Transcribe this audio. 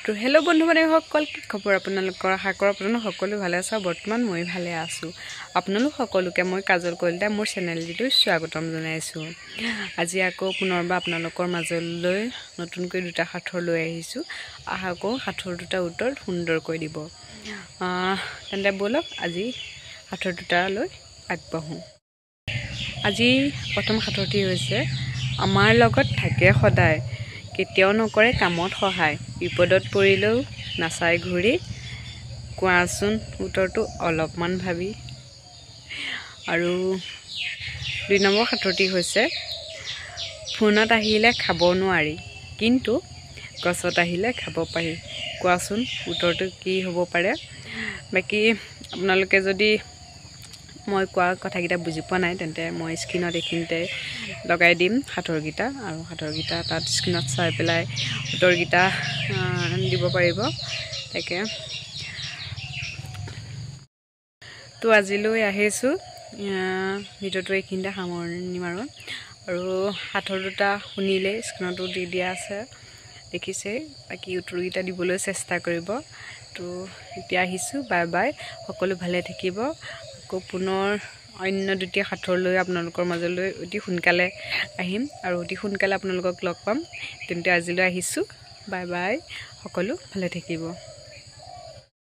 তো হেল্ল' বন্ধু বান্ধৱীসকল, কি খবৰ আপোনালোকৰ? আশা কৰোঁ আপোনালোক সকলো ভালে আছে। বৰ্তমান মই ভালে আছোঁ। আপোনালোক সকলোকে মই কাজল কলিতা মোৰ চেনেলটিলৈ স্বাগতম জনাইছোঁ। আজি আকৌ পুনৰবাৰ আপোনালোকৰ মাজলৈ নতুনকৈ দুটা সাঁথৰ লৈ আহিছোঁ। আশা কৰোঁ সাঁথৰ দুটা উত্তৰ সুন্দৰকৈ দিব। তেন্তে ব'লক আজি সাঁথৰ দুটালৈ আগবাঢ়োঁ। আজি প্ৰথম সাঁথৰটি হৈছে, আমাৰ লগত থাকে সদায়, কেতিয়াও নকৰে কামত সহায়, বিপদত পৰিলেও নাচাই ঘূৰি, কোৱাচোন উত্তৰটো অলপমান ভাবি। আৰু 2 নম্বৰ সাঁথৰটি হৈছে, ফোনত আহিলে খাব নোৱাৰি, কিন্তু গছত আহিলে খাব পাৰি, কোৱাচোন উত্তৰটো কি হ'ব পাৰে। বাকী আপোনালোকে যদি মই কোৱা কথাকেইটা বুজি পোৱা নাই, তেন্তে মই স্ক্ৰীনত এইখিনিতে লগাই দিম সাঁথৰকেইটা, আৰু সাঁথৰকেইটা তাত স্ক্ৰীনত চাই পেলাই উত্তৰকেইটা দিব পাৰিব। তাকে তো আজিলৈ আহিছোঁ, ভিডিঅ'টো এইখিনিতে সামৰণি মাৰোঁ। আৰু সাঁথৰ দুটা শুনিলে স্ক্ৰীনতো দি দিয়া আছে, দেখিছে। বাকী উত্তৰকেইটা দিবলৈ চেষ্টা কৰিব। তো এতিয়া আহিছোঁ, বাই বাই, সকলো ভালে থাকিব। আকৌ পুনৰ অন্য দ্বিতীয় সাঁথৰ লৈ আপোনালোকৰ মাজলৈ অতি সোনকালে আহিম, আৰু অতি সোনকালে আপোনালোকক লগ পাম। তেন্তে আজিলৈ আহিছোঁ, বাই বাই, সকলো ভালে থাকিব।